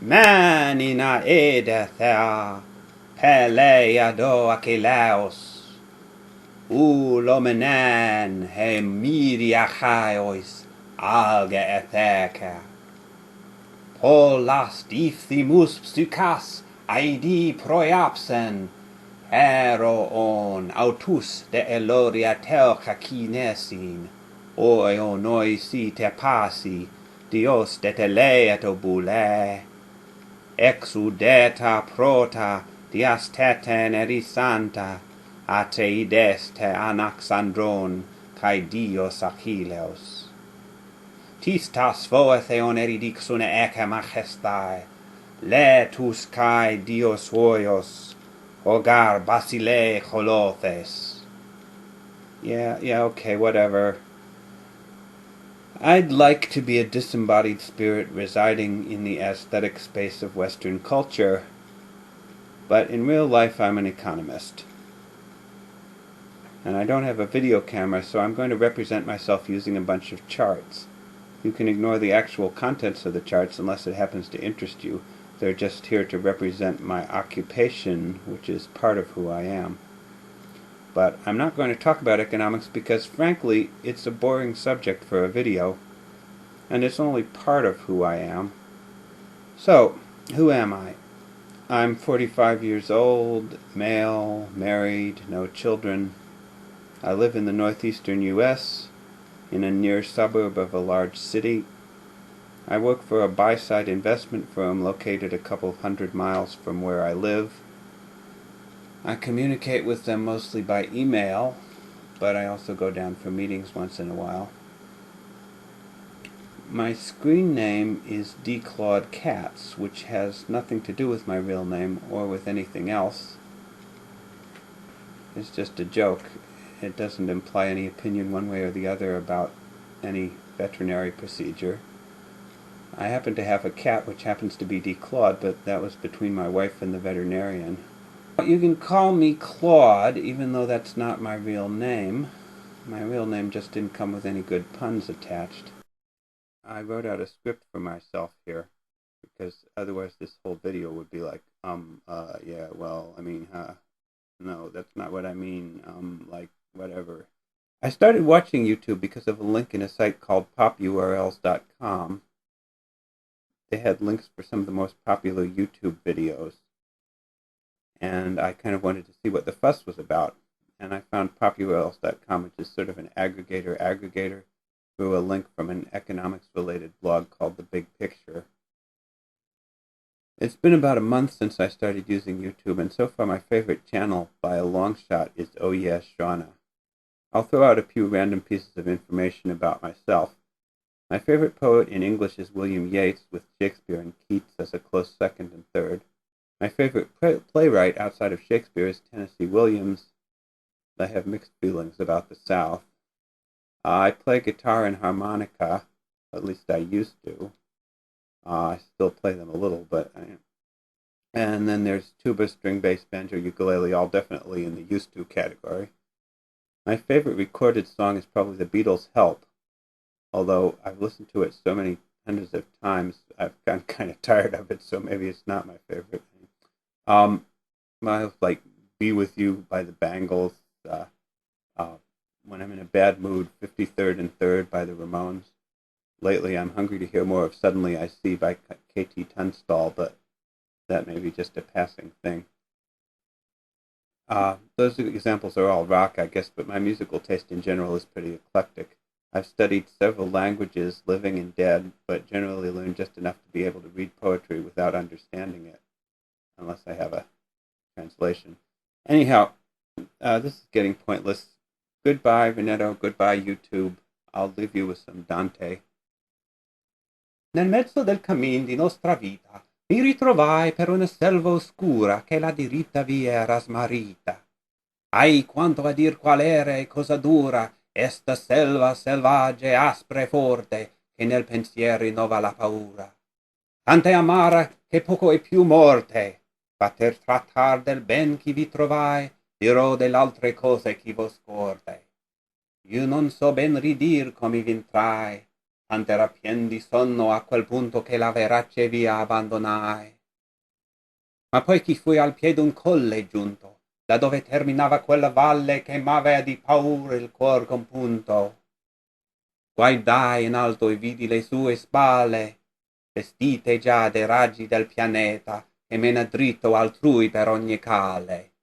Manina edethea, peleado Achilleos, ulomenan he miriachaios alga etheca. Polas difthimus psukas aidi proiapsen, on autus de eloria telca kinesin, noi si te pasi, dios de teleato bule. Exudeta prota diasteten erisanta, ateides te anaxandron, cae dios Achilleos. Tistas voetheon eridixune ecce majestae, letus cae dios hoios, hogar basile holothes. Yeah, okay, whatever. I'd like to be a disembodied spirit residing in the aesthetic space of Western culture, but in real life I'm an economist. And I don't have a video camera, so I'm going to represent myself using a bunch of charts. You can ignore the actual contents of the charts unless it happens to interest you. They're just here to represent my occupation, which is part of who I am. But I'm not going to talk about economics because, frankly, it's a boring subject for a video, and it's only part of who I am. So, who am I? I'm 45 years old, male, married, no children. I live in the northeastern U.S., in a near suburb of a large city. I work for a buy-side investment firm located a couple hundred miles from where I live. I communicate with them mostly by email, but I also go down for meetings once in a while. My screen name is D. Claude Katz, which has nothing to do with my real name or with anything else. It's just a joke. It doesn't imply any opinion one way or the other about any veterinary procedure. I happen to have a cat which happens to be D. Claude, but that was between my wife and the veterinarian. You can call me Claude, even though that's not my real name. My real name just didn't come with any good puns attached. I wrote out a script for myself here, because otherwise this whole video would be like, no, that's not what I mean, whatever. I started watching YouTube because of a link in a site called popurls.com. They had links for some of the most popular YouTube videos, and I kind of wanted to see what the fuss was about. And I found popurls.com, which is sort of an aggregator, through a link from an economics-related blog called The Big Picture. It's been about a month since I started using YouTube, and so far my favorite channel by a long shot is Oh Yeah Shauna. I'll throw out a few random pieces of information about myself. My favorite poet in English is William Yeats, with Shakespeare and Keats as a close second and third. My favorite playwright outside of Shakespeare is Tennessee Williams. I have mixed feelings about the South. I play guitar and harmonica, at least I used to. I still play them a little, and then there's tuba, string bass, banjo, ukulele, all definitely in the used to category. My favorite recorded song is probably the Beatles' Help, although I've listened to it so many hundreds of times, I've gotten kind of tired of it, so maybe it's not my favorite. Like Be With You by the Bangles, When I'm in a Bad Mood, 53rd and 3rd by the Ramones. Lately, I'm hungry to hear more of Suddenly I See by K.T. Tunstall, but that may be just a passing thing. Those examples are all rock, I guess, but my musical taste in general is pretty eclectic. I've studied several languages, living and dead, but generally learned just enough to be able to read poetry without understanding it, unless I have a translation. Anyhow, this is getting pointless. Goodbye, Veneto. Goodbye, YouTube. I'll leave you with some Dante. Nel mezzo del cammin di nostra vita mi ritrovai per una selva oscura che la diritta via era smarrita. Ai quanto a dir qual era e cosa dura esta selva selvaggia e aspra e forte che nel pensiero rinnova la paura. Tanta è amara che poco è più morte. Pater trattar del ben chi vi trovai, dirò dell'altre cose chi vo scorde. Io non so ben ridir come v'intrai, tant'era pien di sonno a quel punto che la verace via abbandonai. Ma poi chi fui al piè d'un colle giunto, da dove terminava quella valle che m'avea di paura il cuor compunto. Guardai in alto e vidi le sue spalle, vestite già dei raggi del pianeta, che mena dritto altrui per ogni cale.